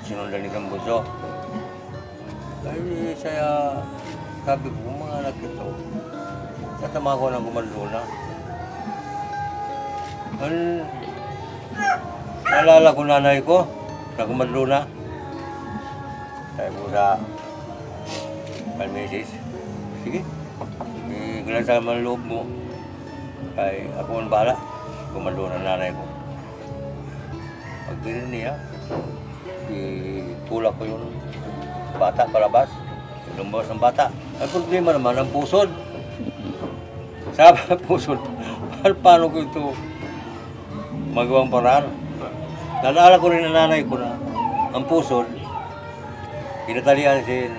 sinundan ni kang bunso. Ay, saya, sabi ko, mga anak ito, tatama ko ng Gumallona. Naalala ko nanay ko, na Gumallona. Sabi ko sa Palmesis, sige, kailan sa mga loob mo, ay ako ang bala, Gumallona nanay ko. Pagbirin niya, itulak ko yung bata palabas, lumabas ng bata. Ang problema naman, ang pusod. Sabi ang pusod, paano ko ito magawang paraan? Naalala ko rin ang nanay ko na ang pusod, pinatalian sin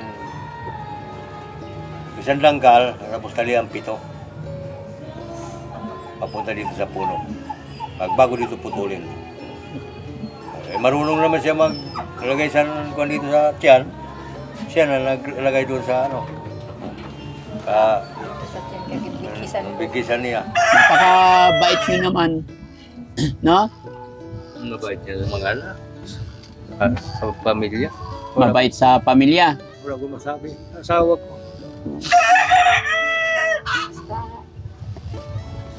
isang dangkal, tapos talian 7. Papunta dito sa puno. Bago dito putulin. Eh, marunong naman siya maglagay sa kuwan dito sa tiyan. Siya na naglagay doon sa ano. Bigisan niya. Napakabait niyo naman. No? Mabait niya sa mga anak. Sa pamilya. Mabait sa pamilya. Wala ko masabi. Asawa ko.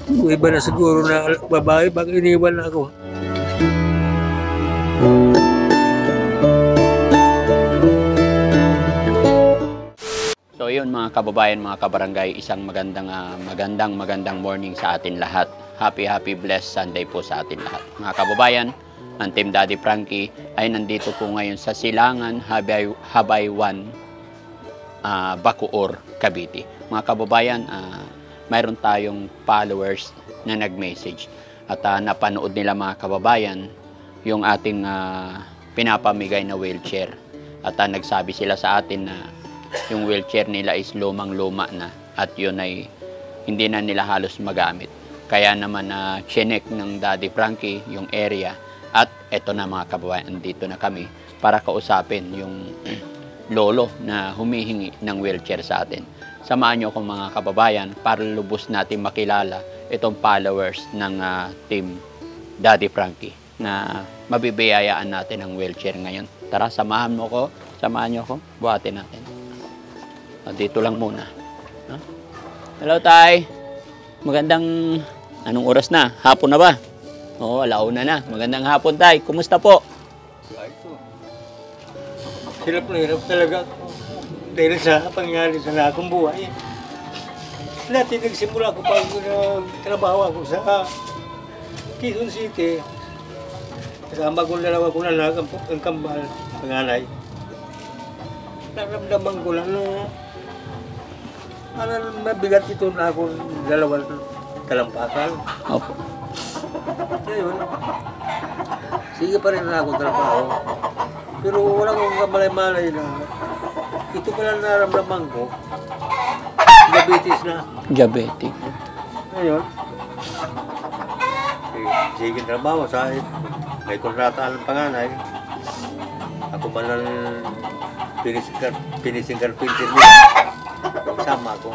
Iba na siguro na babae pag iniwan na ako. So yun mga kababayan, mga kabarangay, isang magandang morning sa atin lahat. Happy blessed Sunday po sa atin lahat. Mga kababayan, ang Team Daddy Frankie ay nandito po ngayon sa Silangan, Habaywan, Bacoor, Cavite. Mga kababayan, mayroon tayong followers na nag-message at napanood nila mga kababayan yung ating pinapamigay na wheelchair. At nagsabi sila sa atin na yung wheelchair nila is lumang-luma na at yun ay hindi na nila halos magamit. Kaya naman chinek ng Daddy Frankie yung area at eto na mga kababayan, dito na kami para kausapin yung lolo na humihingi ng wheelchair sa atin. Samahan nyo akong mga kababayan para lubos natin makilala itong followers ng Team Daddy Frankie na mabibiyayaan natin ng wheelchair ngayon. Tara, samahan nyo ko, buhatin natin. Dito lang muna. Hello, Tay. Magandang, anong oras na? Hapon na ba? Oo, alauna na. Magandang hapon, Tay. Kumusta po? Ito. Hirap na hirap talaga. Dahil sa pangyari sa akong buhay. Dati nagsimula ko pag trabaho ako sa Quezon City. Kasama kong dalawa kong anak, ang kambal, panganay. Naramdaman ko lang na mabigat ito na akong dalawang talampakan. Opo. Kaya yun, sige pa rin na akong trabaho. Pero wala akong kamalay-malay na ito pala naramdaman ko, diabetes na. Diabetic. Ngayon, sige trabaho sa may kontrata ng panganay. Ako man ang finishing carpenter niya. Sama ko.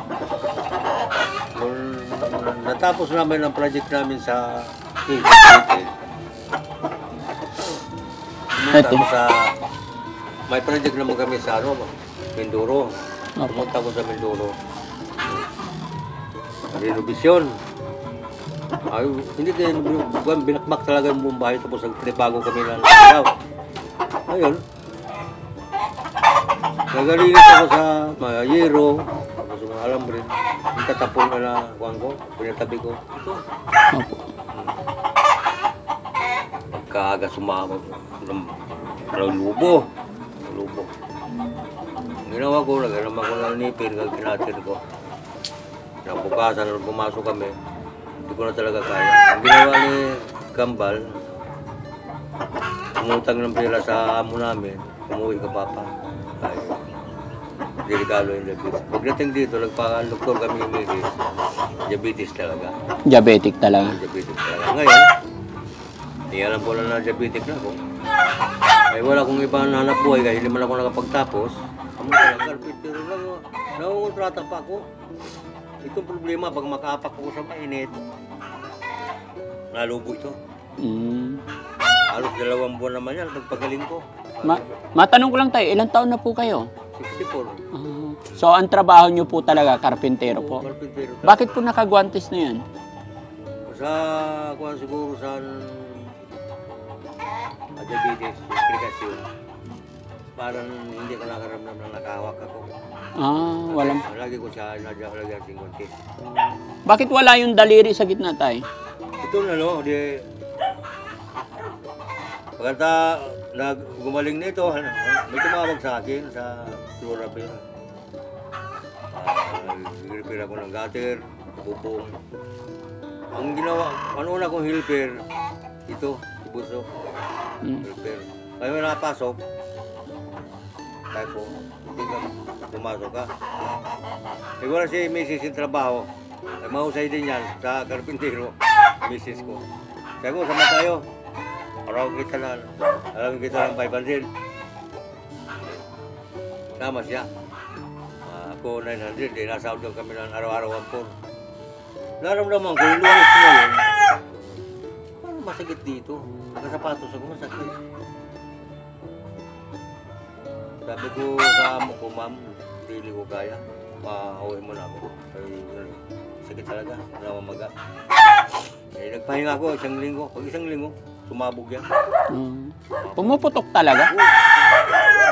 Nung natapos namin ang project namin sa may project naman kami sa Mindoro. Pumunta ko sa Mindoro. Renovation. Ay, hindi kayo binakbak talaga yung buong bahay tapos nagpinibago kami ng ilaw. Ayun. Nagalinis ako sa mga yero, tapos mga alam rin. Yung tatapon na kuhan ko, pinatabi ko. Ito. Pagkaaga sumabot ng lubo. Ginawa ko, nagalaman ko ng nipin, kinatir ko. Nabukasan, nung pumasok kami, hindi ko na talaga kaya. Ang ginawa ni Kambal, umutang ng pera sa amo namin, umuwi ka papa. Ay, delikado yung diabetes. Pagdating dito, nagpa-doktor kami yung diabetes talaga. Diabetic talaga. Diabetes talaga. Ngayon, hindi alam ko na diabetic na ako. Ay wala akong ibang hanap buhay kasi hindi man ako nakapagtapos. Amo talaga, pero nangungontrata pa ako. Itong problema, pag makaapak ko sa mainit, nalubo ito. Halos 2 buwan naman yan, nagpagaling ko. Matanong ko lang tayo, ilang taon na po kayo? 64. So, ang trabaho nyo po talaga, karpintero po. Carpintero. Bakit po nakagwantes na yan? Sa kuwan siguro sa diabetes, komplikasyon. Parang hindi ko nakaramdam na nakahawak ako. Walang... Lagi ko siya lagi ang singkontis. Bakit wala yung daliri sa gitna tayo? Ito na no, di... Pagkata gumaling na ito, may tumawag sa akin sa therapy. Nag-repair ako ng gutter, bubong. Ang ginawa, ano na kong helper, ito, si Buso. Helper. Kaya may nakapasok, tayo po, hindi ka pumasok ka. Siguro si Mrs. yung trabaho, ay mahusay din yan sa karpintero, Mrs. ko. Kaya mo, sama tayo. Alam kita ng 500. Sama siya. Ako 900, nasa out kami ng araw-araw ang 4. Naramdaman ko, yung luwas na yun, parang masakit dito. Nakasapatos ako, masakit. Sabi ko sa amo ko, ma'am, hindi ko kaya. Pauwi mo na ako. Sakit talaga, namamaga. Nagpahinga ako isang linggo. Pag isang linggo, sumabog yan. Pumuputok talaga?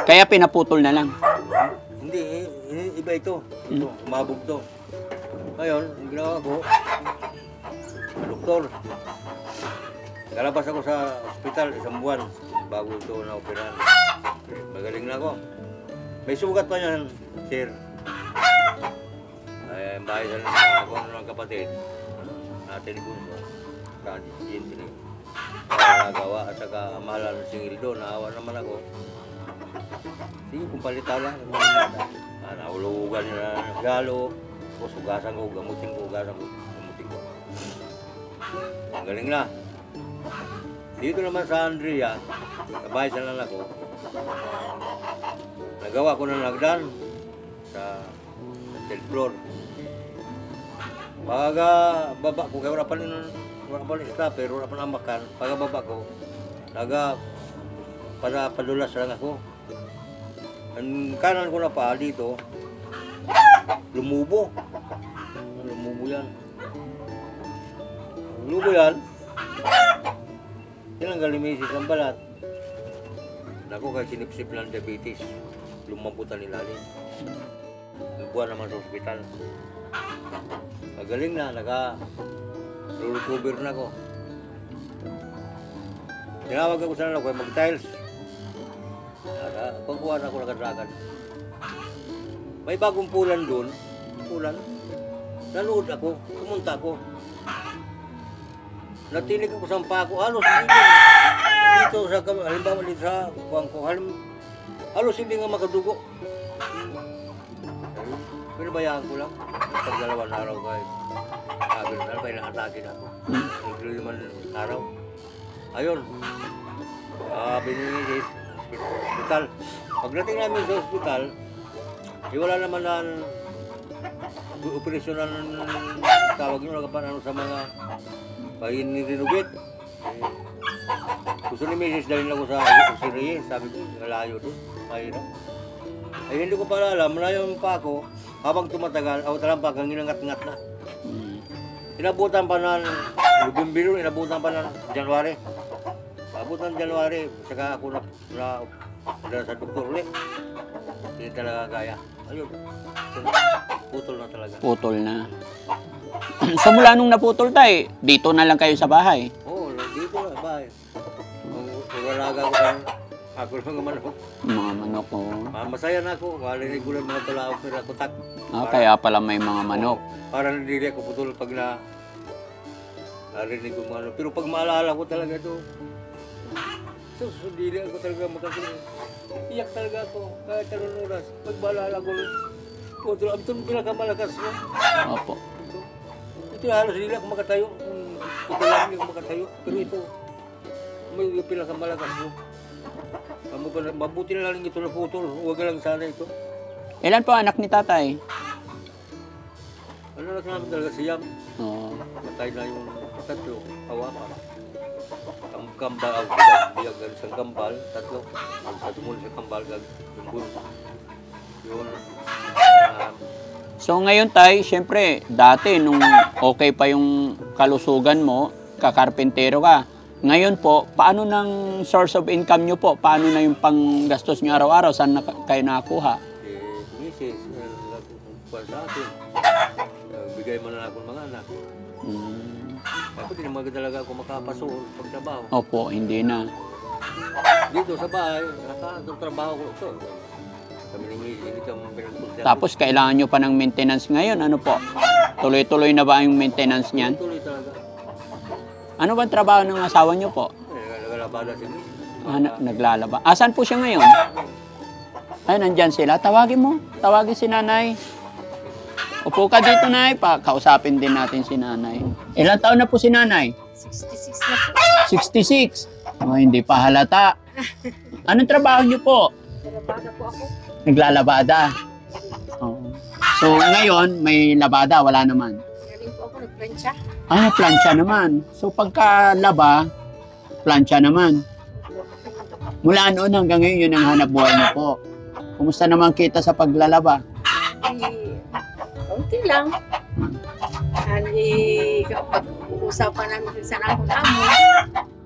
Kaya pinaputol na lang? Hindi, iba ito. Ito, sumabog to. Ngayon, ang ginawa ko, doktor. Kalabas ako sa ospital isang buwan bago ito na-operahan. Magaling na ako. May sugat pa yan, sir. Ay, bahay sa ako ng kapatid. Natin ko. Yun din. Nagawa at saka amahalan ng singil doon. Naawa naman ako. Sige, kung palita lang. Naulugan nila ng galo. Tapos ugasan ko, gamutin ko. Ang galing na. Dito naman sa Andrea, kabahay sa lang ako. Nagawa ko ng lagdan sa third floor. Pagka baba ko, kaya wala pa rin stopper, wala pa namakan. Pagka baba ko, padulas lang ako. Ang kanan ko na pa dito, lumubo. Lumubo yan. Lumubo yan. Tinanggal ni Mrs. ang balat. Ako kay sinipsip ng diabetes. Lumambutan nila rin. Buwan naman sa ospital. Magaling na, naka-recover na ako. Tinawag ako sa nalako, mag-tiles. Pagkuhan ako nakadragan. May bagong pulan doon. Pulan. Nanood ako, pumunta ako. Natinig ako sa pako. Halos dito sa halimbawa dito sa kuwang ko. Halos hindi nga makadugo. Pinabayaan ko lang. Pag-2 araw kahit sabi na may nakatake na ako. Nag-5 araw. Ayun. Bininis hospital. Pagdating namin sa hospital, wala naman na operasyon na tawag nyo nagkapan sa mga pag-renovate. Gusto ni Mrs. dalhin ako sa Siriye. Sabi ko, malayo doon. Mahirap. Ay hindi ko pala alam, malayo pa ako. Habang tumatagal, talampag ang inangat-ngat na. Inabutan pa ng Lubimbiro, inabutan pa ng January. Abutan ng January, saka ako na sa doktor ulit. Hindi talaga kaya. Ayun, putol na talaga. Putol na. So mula nung naputol tayo, dito na lang kayo sa bahay? Oo, dito na, bahay. Kung walaga ko pa, ako lang ang manok. Mga manok ko. Masaya na ako, walinig ko lang mga tulaok nila kutak. Kaya pala may mga manok. Para hindi ako putol pag narinig ko mga ano. Pero pag maalala ko talaga ito, hindi ako talaga makasino. Iyak talaga ako, kahit anong oras. Pag maalala ko, putol, ito ang pinakamalakas mo. Opo. Ito halos hindi ako makatayo. Ito lang hindi ako makatayo. Pero ito, may pinakamalakas mo. Mabuti na lang ito na putol. Huwag lang sana ito. Ilan po anak ni tatay? Ano lang namin talaga siyam. Oo. Matay na yung tatlo. Awa pa. kambal, biyag isang kambal, tatlo. Sa tumulong sa kambal, yung bulo. Yun. So ngayon tay, syempre, dati nung okay pa yung kalusugan mo, kakarpentero ka. Ngayon po, paano ng source of income nyo po? Paano na yung panggastos nyo araw-araw? Saan kayo nakakuha? Misis, nagkukuha sa akin. Bigay mo na ako ng mga anak. Ako din talaga ako makapasok pagtrabaho. Opo, hindi na. Dito sa bahay, trabaho ko ito. Kami ni Misis, hindi kami pinagpunta. Tapos kailangan nyo pa ng maintenance ngayon. Ano po? Tuloy-tuloy na ba yung maintenance niyan? Tuloy talaga. Ano ba trabaho ng asawa nyo po? Naglalabada si Misis. Naglalaba. Asan po siya ngayon? Ay, nandyan sila. Tawagin mo. Tawagin si nanay. Upo ka dito, nay. Kausapin din natin si nanay. Ilang taon na po si nanay? 66 na po. 66. Oh, hindi pa halata. Anong trabaho niyo po? Nalabada po ako. Naglalabada. Oh. So, ngayon, may labada. Wala naman. Galing po ako, nagplansya. Ah, plancha naman. So, pagka laba, plancha naman. Mula noon hanggang ngayon, yun ang hanap buhay niyo po. Kumusta naman kita sa paglalaba? Kaunti lang. Kapag uusapan namin sa akong amo,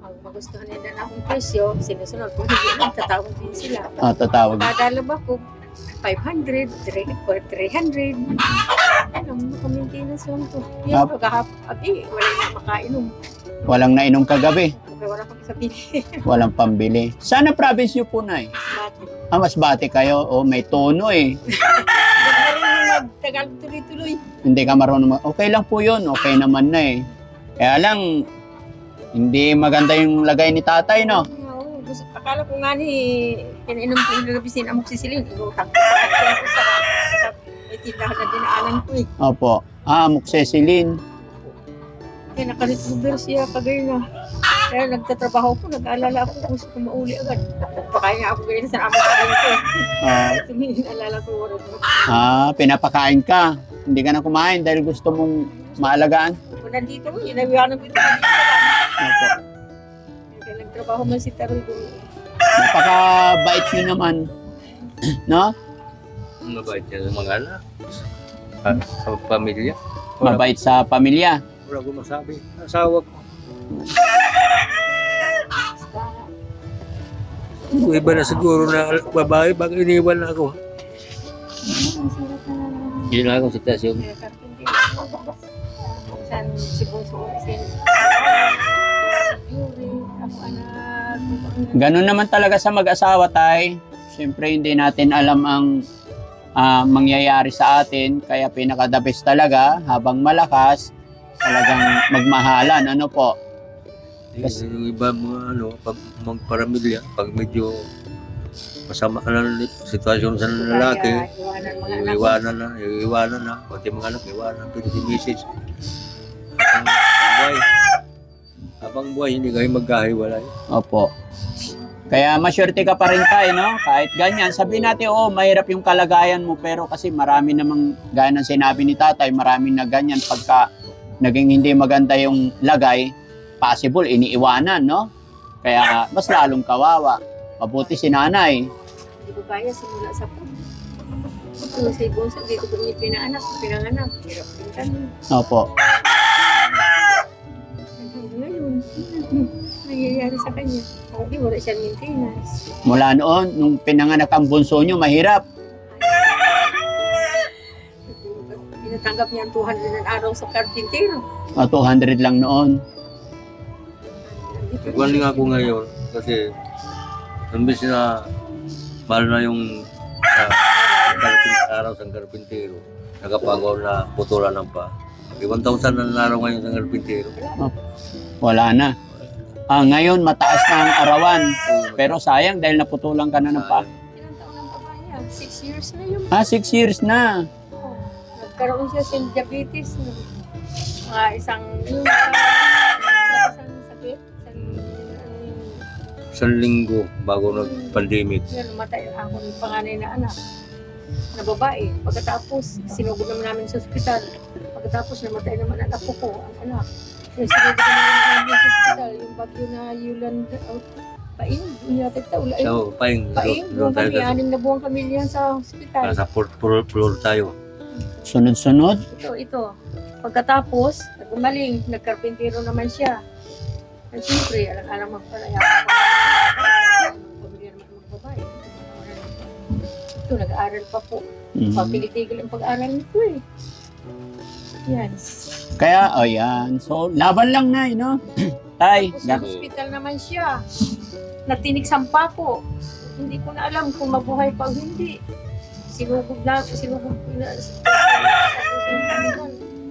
pag magustuhan nila na akong presyo, sinusunod ko, hindi lang, tatawag din sila. Ah, tatawag. Kadalaba ko, 500, 300. Ano, makamintinas lang to. Yan, pagkahapag, wala na makainom. Walang nainom kagabi. Wala pang sabihin. Walang pambili. Sana province niyo po, nay? Bakit? Ah, mas bati kayo. Oh, may tono eh. Tagal tuloy-tuloy. Hindi ka marunong okay lang po yun. Okay naman na eh. Kaya lang, hindi maganda yung lagay ni tatay, no? Oo, akala ko nga ni, pinainom ko yung lagabisin ang moxicillin. Inutang ko sa may tindahan na dinaanan ko eh. Opo. Ah, amoxicillin. Kaya nakaritruber siya kagay na. Kaya nagtatrabaho ko, nag-aalala ako kung gusto ko mauli agad. Pakain nga ako ganyan sa aming kain ko. Tumingin, alala ko wala ko. Pinapakain ka. Hindi ka na kumain dahil gusto mong maalagaan. Kung nandito mo, inawianan ko ito. Opo. Kaya nagtrabaho man si Taroy doon. Napakabait nyo naman. No? Mabait niya sa mga anak. Sa pamilya. Mabait sa pamilya. Wala ko masabi. Asawa ko. Iba na siguro na babae, bakit iniwan na ako? Hindi na akong sitwasyon. San sibuso Ganun naman talaga sa mag-asawa, tay. Siyempre, hindi natin alam ang mangyayari sa atin. Kaya pinaka-the best talaga, habang malakas, talagang magmahalan. Ano po? Kasi yung iba mga pag magparamilya, pag medyo masama na sitwasyon sa lalaki, iwanan na, pati mga anak, iwanan, pero si Mrs. Habang buhay, hindi kayo magkahiwalay. Opo. Kaya masyerte ka pa rin tayo, no? Kahit ganyan. Sabihin natin, mahirap yung kalagayan mo, pero kasi marami namang, gaya ng sinabi ni tatay, marami na ganyan pagka naging hindi maganda yung lagay, possible, iniiwanan, no? Kaya mas lalong kawawa. Mabuti si nanay. Hindi ko kaya simula sa po. Kung sa ibonsa, hindi ko niya pinanganak. Hirap din kami. Opo. Ngayon, nangyayari sa kanya. Hindi, wala siyang maintenance. Mula noon, nung pinanganak ang bunso nyo, mahirap. Pinatanggap niya ang 200 ang araw sa karpintero. 200 lang noon. Nagwaling ako ngayon kasi imbes na mahal na yung araw sa karpintero, nagapagaw na putulan ng pa. 1,000 na araw ngayon sa karpintero. Wala na. Ngayon, mataas na ang arawan. Pero sayang dahil naputulan ka na ng pa. Ilang taon ang babae niya? 6 years na yun. 6 years na. Oh, nagkaroon siya sa diabetes. No? Mga isang sakit. Isang linggo bago nag-pandemic. Namatay ako ng panganay na anak na babae. Pagkatapos, sinugod naman namin sa ospital. Pagkatapos, namatay naman ang apo ko, ang anak. Yung sinunod ko namin sa hospital, yung bagyo na Yulan, paing, yatid ta, ula. So, paing, Paing, buong kami, 6 na buong kami yan sa hospital. Nasa floor tayo. Sunod-sunod? Ito. Pagkatapos, gumaling, nagkarpintero naman siya. At siyempre, alam magpalaya ko. Pamilya naman ng babae. Ito, nag-aaral pa po. Papilitigil ang pag-aaral nito eh. Yan. Kaya, yan. So, laban lang na, no? Tay, Tapos sa hospital naman siya. Natinig sampa ko. Hindi ko na alam kung mabuhay pa o hindi. Sinugod ko na.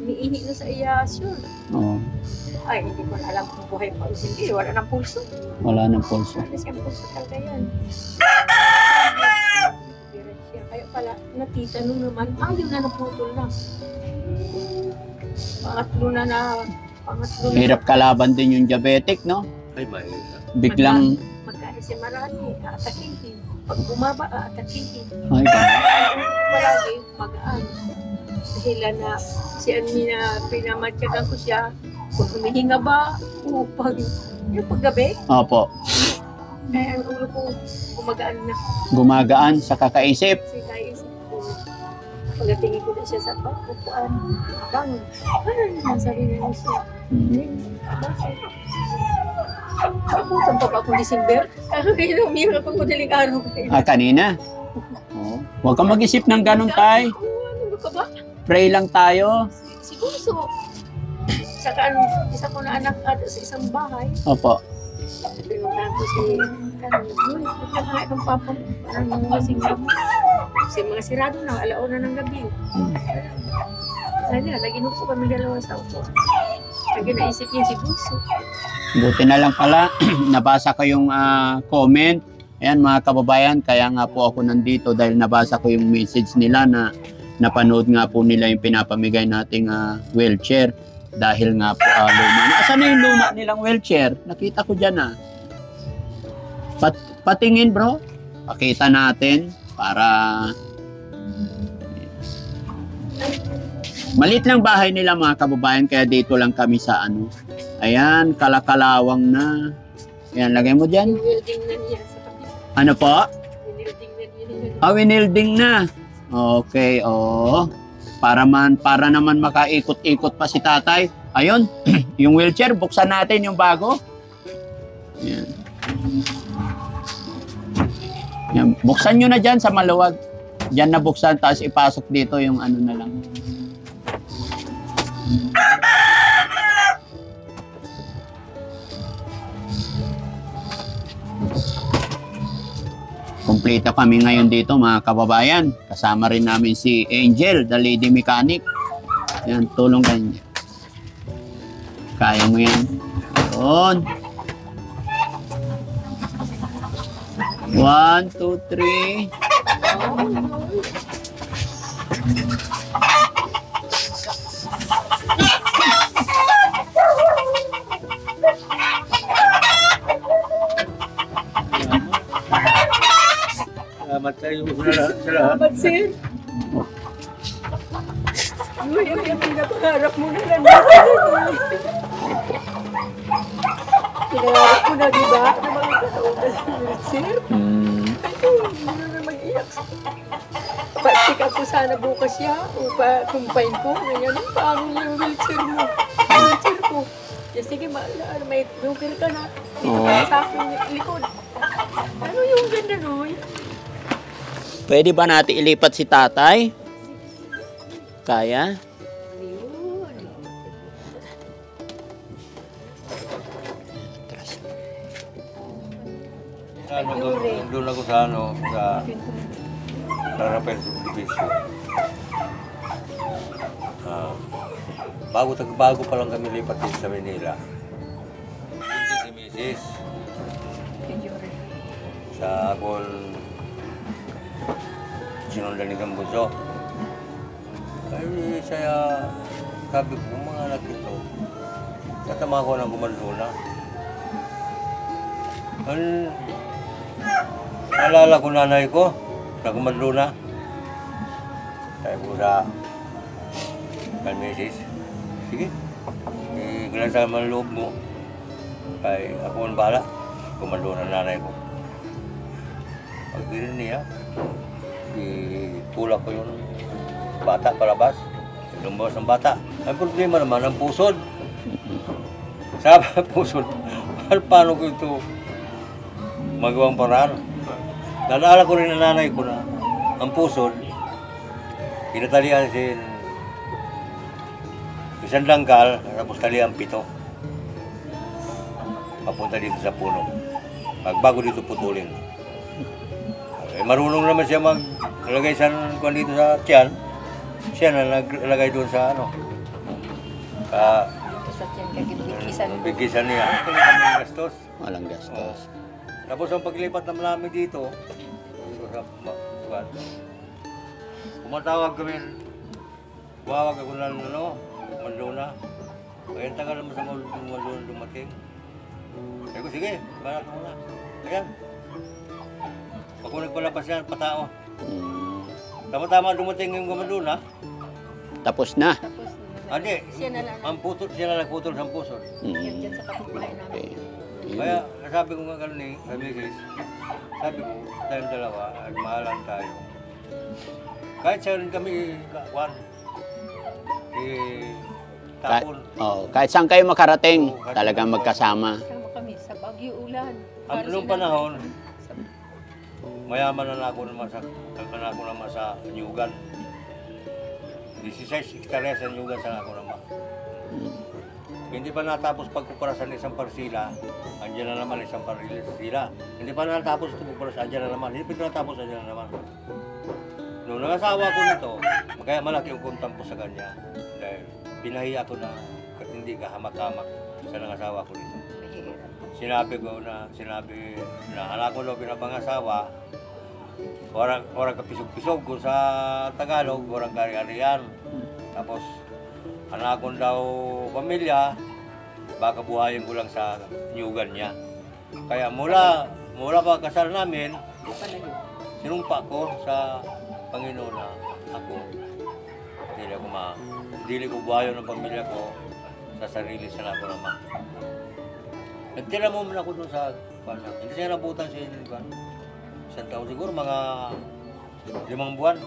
Umiihi na sa iyasyon. oh, Ay, hindi ko na alam kung buhay pa o hindi. Wala nang pulso. wala ng pulso. Wala siyang pulso talaga yan. Siya. Kaya pala, natitanong naman, ayaw na naputol na. Pangatlo na. Hirap kalaban din yung diabetic, no? Ay, may. Biglang, Magkain si Marani, aatakihin. Pag bumaba, aatakihin. ay, ganun. Palagi, magaan. Dahil na, si Anina, pinamatyagan ko siya. Kung humihinga ba, upag. Yung paggabi, Opo, kaya ang ulo ko, gumagaan na. gumagaan sa kakaisip. Kasi naisip ko, pagdatingin ko na siya sa pagpupuan, bangon. Ay, nasabi na siya. Bakit? Nabutan pa ba akong December? Kaya umiyak ako madaling araw. Kanina. Oh. Huwag kang mag-isip ng ganun, tay. Ano ka ba? Pray lang tayo. Si Guso. Saka isa ko na anak sa isang bahay. Opo. Pinuntahan ko si Uy, nagkakain ng papa mo. Parang mga kasing gabi. Kasi mga sirado na, alauna ng gabi. Kaya nag-inom po kami dalawa sa upo. Kaya naisip niya si Guso. Buti na lang pala, nabasa ko yung comment. Ayan mga kababayan, kaya nga po ako nandito dahil nabasa ko yung message nila na napanood nga po nila yung pinapamigay nating wheelchair. Dahil nga po luma na. Asan na yung luma nilang wheelchair? Nakita ko dyan patingin bro. Pakita natin para... Malit lang bahay nila mga kababayan kaya dito lang kami sa ano. Ayan, kalakalawang na. Ayan, lagay mo dyan. Winilding na niya sa kapit. Ano po? Winilding na niya. Winilding na. Okay, Para naman makaikot-ikot pa si tatay. Ayun, yung wheelchair, buksan natin yung bago. Ayan. Ayan. Buksan nyo na dyan sa maluwag. Diyan na buksan, tapos ipasok dito yung ano na lang. Kumpleto kami ngayon dito mga kababayan. Kasama rin namin si Angel, the lady mechanic. Yan, tulong ganyan. Kaya mo yan. Yun. 1, 2, 3. Salamat kayo sa lahat. Salamat, sir. Uy, ang pinapangarap mo na lang. Pinangarap ko na, di ba? Na magkakaroon ka sa sir. Ano na mag-iyak. Pa-check up ko sana bukas siya. O pa-combine ko. Ganyan, paano yung wheelchair mo? Wheelchair ko. Sige, may broker ka na. Dito ka sa aking likod. Ano yung ganda, Roy? Pwede ba natin ilipat si tatay? Kaya? Doon ako sa Rafael Subdivision. Bago pa lang kami lipat dito sa Manila. Hindi si Mrs. Sa akong sinundan ni Gambuso. Ay, saya sabi ko, mga anak ito, tatama ko ng gumaluna. Naalala ko nanay ko, na gumaluna. Sabi ko sa Mrs. Sige, Pagkalasan man loob mo, kay ako ang bala, kumando ng nanay ko. Pag din niya, itulak ko yung bata palabas, lumabas ng bata. Ang problema naman, ang pusod. Sabi ang pusod, paano ko ito magawang paraan? Naalala ko rin ang nanay ko na ang pusod, pinatalian sin isang langkal, tapos talian 7. Papunta dito sa puno. Bago dito putulin. Eh, marunong naman siya maglagay sa kung dito sa tiyan. Siya na naglagay doon sa ano. Sa tiyan kagibikisan. Bigisan niya. Walang gastos. Walang gastos. Tapos ang paglipat naman namin dito, sa buwan, kumatawag kami, wawag ako ng Mandona. Kaya tagal naman sa Mandona dumating. Sabi ko, sige, balat mo na. Ayan. Pag ko nagpalabas yan, patao. Tama-tama dumating yung Mandona. Tapos na. Tapos, Hindi, siya na lang. ang putol, siya na nagputol sa pusod. Yan dyan sa kapitbahay namin. Okay. Kaya sabi ko nga gano'n sa misis, sabi ko, tayong dalawa, ay mahalan tayo. Kahit sa rin kami, tapon. Kahit saan kayo makarating, Oo, kahit talagang saan. magkasama. Sama kami sa Baguio Ulan. Ang noong panahon, mayaman na ako naman sa Nyugan. 16 hektarya sa Nyugan sa ako naman. Hindi pa natapos pagkuparasan ng isang parsila, andyan na naman isang parsila. Hindi pa natapos ito pagkuparasan, andyan na naman. Hindi pa natapos, andyan na naman. Noong nangasawa ko nito, kaya malaki yung kontampo sa kanya. Dahil pinahiya ko na hindi ka hamak-hamak sa nangasawa ko nito. Sinabi na anak ko daw pinapangasawa, orang kapisog-pisog kung sa Tagalog, orang kari-arian. Tapos, anak ko daw pamilya, baka buhayin ko lang sa nyugan niya. Kaya mula pagkasal namin, sinumpa ko sa Panginoon na ako, hindi ko buhayin ng pamilya ko sa sarili sa ako naman. Nagtira mo muna ako doon sa hindi siya nabutan sa isang taon siguro, mga 5 buwan.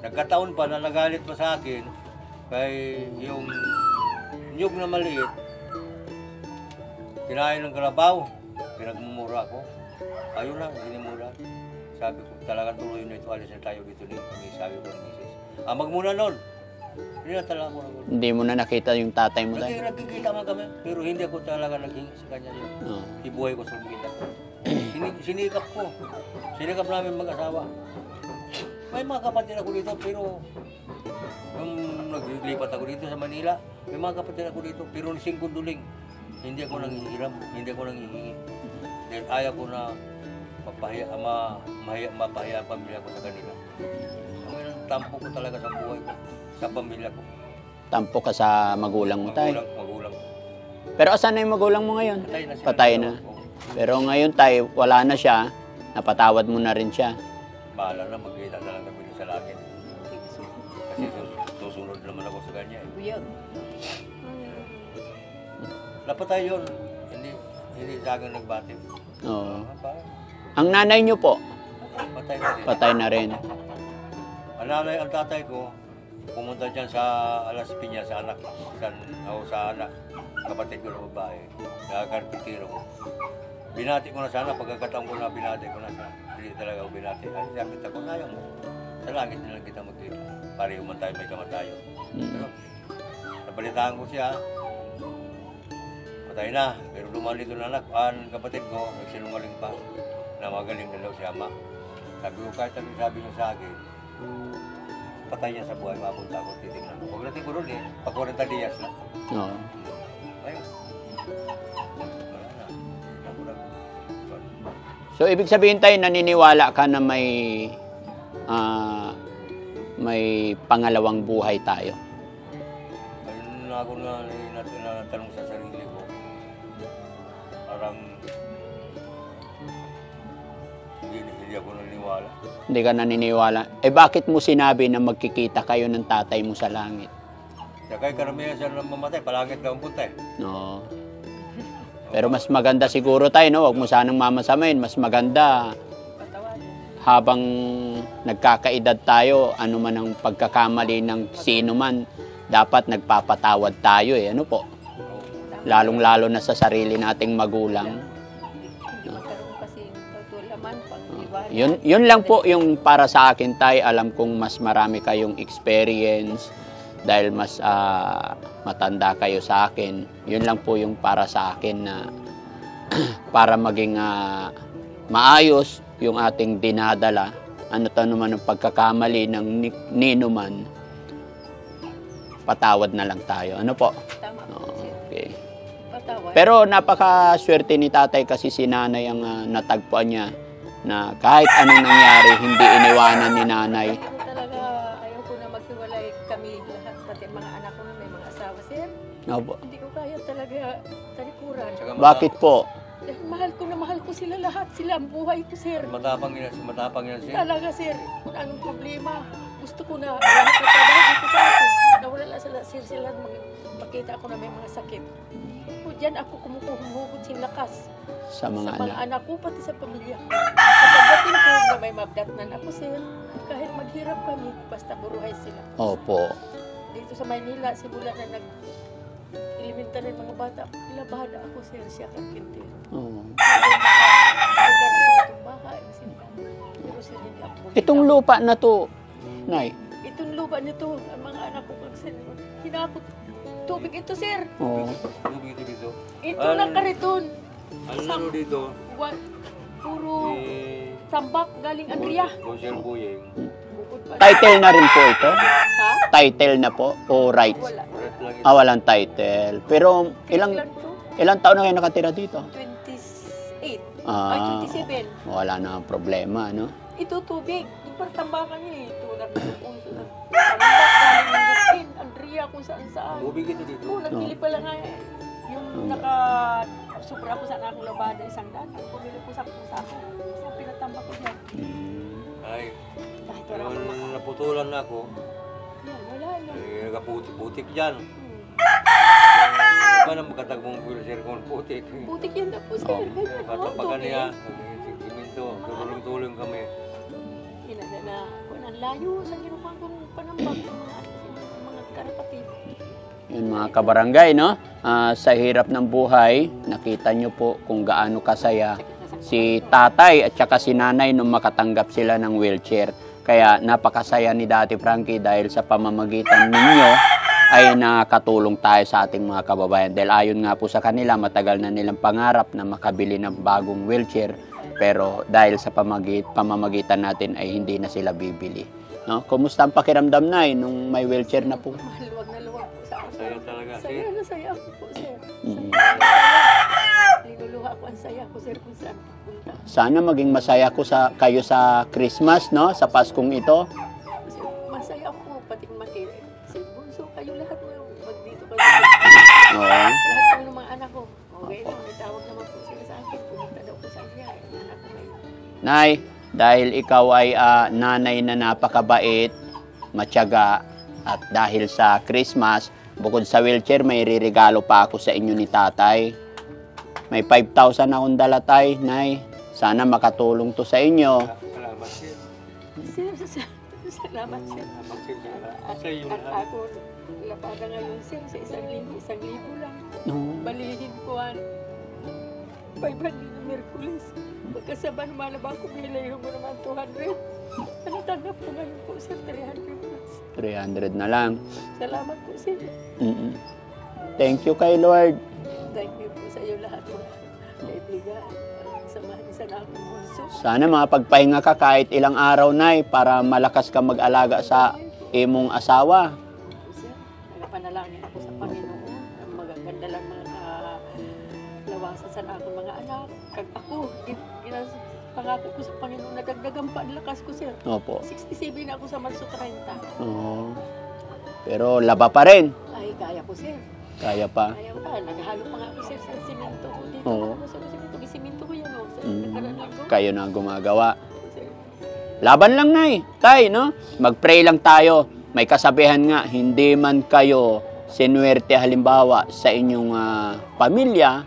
Nagkataon pa na nagalit pa sa akin kay yung nyug na maliit, kinain ng kalabaw, pinagmumura ko. Ayun lang, sinimura. Sabi ko, talagang tuloy na ito, alis na tayo dito ni sabi ko ng misis. Magmuna nun. Hindi na talaga ako nagmuna. Hindi mo na nakita yung tatay mo tayo? Nagkikita man kami, pero hindi ako talaga naging sa kanya yun. Ibuhay ko sa kita ko. Sinikap ko. Sinikap namin mag-asawa. May mga kapatid ako dito, pero nung naglipat ako dito sa Manila, may mga kapatid ako dito, pero singkunduling. Hindi ako nanghihiram, hindi ako nanghihingi. Dahil ayaw ko na mapahiya ang pamilya ko sa kanila. Ngayon, tampo ko talaga sa buhay ko, sa pamilya ko. Tampo ka sa magulang mo tayo? Magulang. Pero asan na yung magulang mo ngayon? Patay na siya. Patay na. Pero ngayon tayo, wala na siya, napatawad mo na rin siya. Bahala na, magkita na lang kami sa langit. Kasi susunod naman ako sa kanya. Buyag. Napatay yun. Hindi sa akin nagbati. Oo. Ang nanay niyo po, Patay na din. patay na rin. Ang tatay ko, pumunta dyan sa Alas Piñas, sa anak, sa anak, kapatid ko na babae, nakakarpintero ko. Binati ko na sana, pagkakataon ko na binati ko na sana. Hindi talaga ako binati. Ay, sabi ko, ayaw mo. Sa langit na lang kita magkita. Pareho man tayo, may kamatayo. Pero, nabalitaan ko siya, patay na. Pero lumalito na anak, ang kapatid ko, nagsinungaling pa, na magaling na daw si ama. Sabi ko, kahit ano sabi niya sa akin, patay niya sa buhay, mapunta ako, titignan ko. Huwag natin ko ron pag 40 días na. Oo. Ayun. Wala na. So, ibig sabihin tayo, naniniwala ka na may pangalawang buhay tayo. Ayun na ako natanong sa sarili ko. Parang hindi ako naniniwala. Hindi ka naniniwala. Eh bakit mo sinabi na magkikita kayo ng tatay mo sa langit? Sakay karamihan siya nang mamatay, palangit ka ang punta eh. No. Pero mas maganda siguro tayo, no? Huwag mo sanang mamasamain. Mas maganda habang nagkakaedad tayo, ano man ang pagkakamali ng sino man, dapat nagpapatawad tayo eh. Ano po? Lalong-lalo na sa sarili nating magulang. Hindi magkaroon kasi tutulaman pag iwan. Yun lang po yung para sa akin tayo. Alam kong mas marami kayong experience dahil mas matanda kayo sa akin. Yun lang po yung para sa akin na para maging maayos yung ating dinadala. Ano to naman ang pagkakamali ng nino man, patawad na lang tayo. Ano po? Tama po, sir. Okay. Patawad. Pero napakaswerte ni tatay kasi si nanay ang natagpuan niya na kahit anong nangyari, hindi iniwanan ni nanay. Ayaw talaga, ayaw ko na maghiwalay kami lahat, pati mga anak ko na may mga asawa, sir. Opo. Hindi ko kaya talaga talikuran. Bakit po? Dahil mahal ko sila lahat, sila ang buhay ko, sir. Matapang yan siya. Talaga, sir, kung anong problema, gusto ko na lahat na trabaho dito sa akin. Nawala sila, sir, sila makita ko na may mga sakit. O dyan ako kumukuhugot sin lakas Sa mga sa mga anak. anak ko, pati sa pamilya ko. Kapag dating ko na may mabdatnan ako, sir, kahit maghirap kami, basta buruhay sila. Opo. Dito sa Maynila, simula na elementary mga bata, ilabada ako, sir, siya kang kintero. Oo. Itong Itong lupa na to, Nay. Itong lupa nito, ang mga anak ko pag hinakot. Tubig ito, sir. Oo. Tubig ito dito. Ito lang kariton. Ano dito? Puro tambak galing Andrea. Roger Buyeng. Bukod pa. Title na rin po ito? Ha? Title na po o rights? Wala. Red lang ito. Walang title. Pero Lang to. ilang taon na kayo nakatira dito? 28. Ah, Ay, 27. wala na ang problema, no? Ito tubig. Yung partambakan niya eh. Ito lang yung tambak galing Andrea. Andrea kung saan saan. Tubig ito dito. Oo, nagpili pa lang nga eh. Yung supra ko sa akong labada, 100. Pumili ko sa ako. Yung pinatambak ko dyan. Ay, Kahit wala pero akong makain. naputulan na ako. Yan, wala na. Nagaputik-putik dyan. Ano ang magkatag mong wheelchair kung putik? Butik yan na po, sir. Oh. Patapakan niya. Siminto. Tulong-tulong kami. Inada na, kung ang layo, sa ginupang kong panambag ng mga karapatid. Yun mga kabarangay, no? Sa hirap ng buhay, nakita nyo po kung gaano kasaya si tatay at saka si nanay nung makatanggap sila ng wheelchair. Kaya napakasaya ni Dati Frankie dahil sa pamamagitan ninyo ay nakatulong tayo sa ating mga kababayan. Dahil ayon nga po sa kanila, matagal na nilang pangarap na makabili ng bagong wheelchair. Pero dahil sa pamamagitan natin ay hindi na sila bibili. No? Kumusta ang pakiramdam na nung may wheelchair na po? Maluwag na luwag po sa akin. Saya talaga. Saya na saya ako po, sir. Mm. Linuluha ko ang saya ko, sir, kung saan punta. Sana maging masaya kayo sa Christmas, no? Sa Paskong ito. Kasi masaya ako, pati makita. Kasi bunso kayo lahat mo magdito kayo. Oo. Lahat kayo ng mga anak ko. Okay lang, may tawag naman po sila sa akin. Pumunta daw ko sa kanya. Yung anak ko may Nay, dahil ikaw ay nanay na napakabait, matyaga, at dahil sa Christmas, bukod sa wheelchair, may ririgalo pa ako sa inyo ni tatay. May 5,000 akong dala, tay, Nay. Sana makatulong to sa inyo. Salamat sir. sir, salamat, sir. Salamat sir. At Sa iyo lahat. ako, labada ngayon, sir, sa 1,000 lang. No. Balihin ko ang 500 na Merkulis. Pagkasaba naman na ba ako, bilayin mo naman 200. Ano tanggap ko ngayon po, sir, 300 plus. 300 na lang. Salamat po, sir. Mm-mm. Thank you kay Lord. Thank you po sa iyo lahat mga kaibigan. Samahan sa akong bunso. Sana makapagpahinga ka kahit ilang araw, Nay, para malakas ka mag-alaga sa imong asawa. Sir, nagapanalangin ako sa Panginoon. Ang magaganda lang mga lawasan sa akong mga anak. Kag ako, pangako ko sa Panginoon, nadagdagan pa ang lakas ko, sir. Opo. 67 na ako sa Marso 30. Oo. Pero laba pa rin. Ay, kaya ko, sir. Kaya pa. Kaya pa. Naghalo pa nga ako, sir, sa simento ko. Dito Oo. ako sa simento. Simento ko yan, oh. Sa Mm. nagkaroon lang ko. Kayo na ang gumagawa. Sir, Laban lang, Nay. Tay, no? Mag-pray lang tayo. May kasabihan nga, hindi man kayo sinuwerte halimbawa sa inyong pamilya,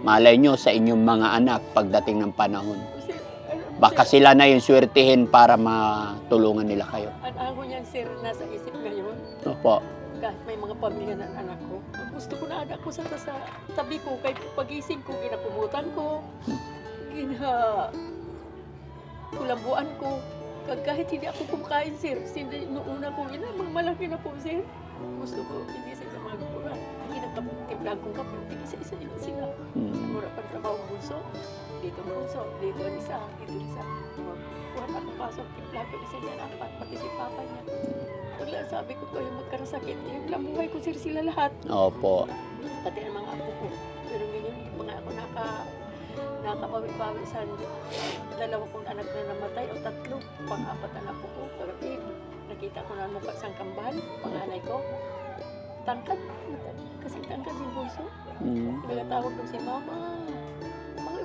malay nyo sa inyong mga anak pagdating ng panahon. Sir, Baka sila na yung swertihin para matulungan nila kayo. Ang niyan, sir, nasa isip ngayon. Opo. Kahit may mga pamilya ng anak ko, gusto ko na anak ko sa tabi ko, kahit pagising ko, ginapumutan ko, kulambuan ko. Kahit hindi ako kumakain, sir, noong una ko, malaki na po, sir. Gusto ko, hindi sila magpura. Ginagtimplaan kong kape, hindi isa-isa sila. Mura pa trabaho ng bunso, dito ang isa, dito isa. Kuhan ako pasok, timplaan ko isa niya, apat, pati si papa niya. Wala, sabi ko kayo magkarasakit. Yung lamuhay ko, sir, sila lahat. Opo. Pati ang mga apo ko. Pero ngayon, mga ako nakabawi-bawi sa dalawa kong anak na namatay o tatlo. Pang-apat na apo ko. Pero nakita ko na mukha sang kambal, panganay ko. Tangkad. Kasi tangkad yung bunso. Nagatawag ko si mama.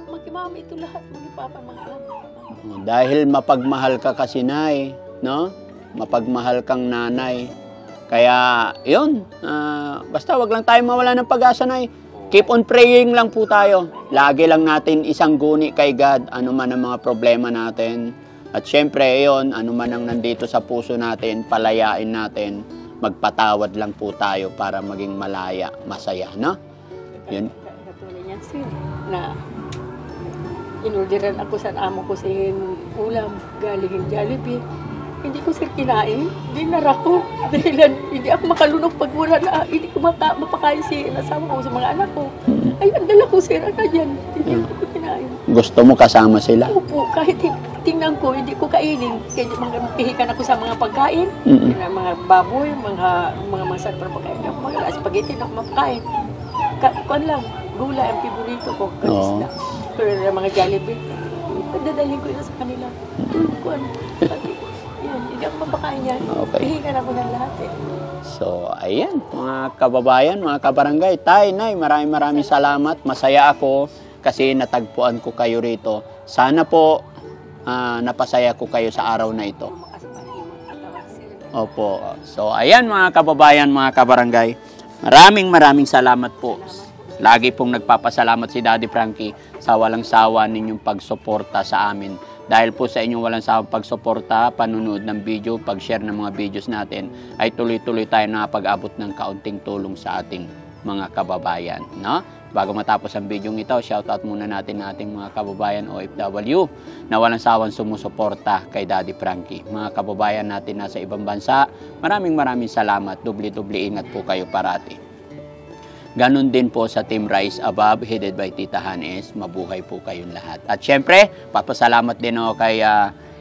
Magkimama ito lahat. Magkipapa, mga ama. Dahil mapagmahal ka kasi, Nay, no? Mapagmahal kang nanay. Kaya, yun. Basta wag lang tayo mawala ng pag-asa, Nay. Keep on praying lang po tayo. Lagi lang natin isang guni kay God, ano man ang mga problema natin. At syempre, yun, ano man ang nandito sa puso natin, palayain natin. Magpatawad lang po tayo para maging malaya, masaya, no? Yun. Katulad yan, sir, na inorderan ako sa amo ko sa ulam, galing yung Jollibee. Hindi ko, sir, kinain. Dinara ko. Dahil hindi ako makalunok pag wala na. Hindi ko mapakain si asawa ko sa mga anak ko. Ay, ang dala ko, sir. Ano dyan? Hindi ko kinain. Gusto mo kasama sila? Opo. Kahit tingnan ko, hindi ko kainin. Kaya pihikan ako sa mga pagkain. Mga baboy, mga masarap na pagkain. Mga spaghetti na mapakain. Kuan lang. Gula ang piborito ko. Kanisla. Pero mga Jollibee. Dadalhin ko na sa kanila. Kuan. Hindi ako mapakain yan. Okay. Hihingan ako ng lahat eh. So, ayan, mga kababayan, mga kabarangay. Tay, Nay, maraming salamat. Masaya ako kasi natagpuan ko kayo rito. Sana po napasaya ko kayo sa araw na ito. Opo. So, ayan mga kababayan, mga kabarangay. Maraming salamat po. Lagi pong nagpapasalamat si Daddy Frankie sa walang sawa ninyong pagsuporta sa amin. Dahil po sa inyong walang sawang pagsuporta, panunood ng video, pag-share ng mga videos natin, ay tuloy-tuloy tayo nakapag-abot ng kaunting tulong sa ating mga kababayan. No? Bago matapos ang video ito, shoutout muna natin na ating mga kababayan OFW na walang sawang sumusuporta kay Daddy Frankie. Mga kababayan natin nasa ibang bansa, maraming salamat. Dubli-dubli ingat po kayo parati. Ganon din po sa Team Rise Above, headed by Tita Hanes. Mabuhay po kayong lahat. At syempre, papasalamat din ako kay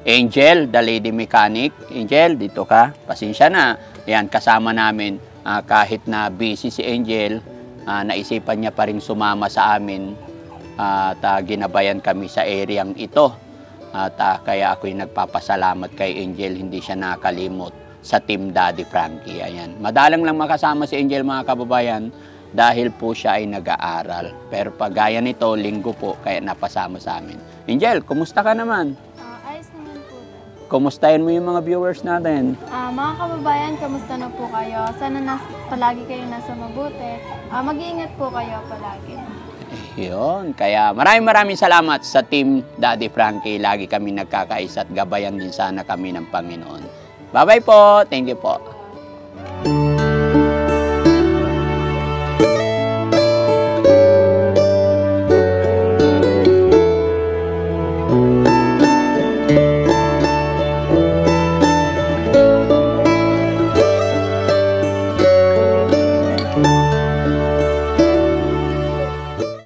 Angel, the lady mechanic. Angel, dito ka. Pasensya na. Yan, kasama namin. Kahit na busy si Angel, naisipan niya pa rin sumama sa amin. At ginabayan kami sa areang ito. At kaya ako'y nagpapasalamat kay Angel. Hindi siya nakalimot sa Team Daddy Frankie. Ayan. Madalang lang makasama si Angel, mga kababayan, dahil po siya ay nag-aaral. Pero pag gaya nito, linggo po, kaya napasama sa amin. Angel, kumusta ka naman? Ayos naman po. Kumustahin mo yung mga viewers natin? Mga kababayan, kamusta na po kayo? Sana palagi kayo nasa mabuti. Mag-iingat po kayo palagi. Yun. Kaya maraming salamat sa Team Daddy Frankie. Lagi kami nagkakaisa at gabayan din sana kami ng Panginoon. Bye-bye po. Thank you po.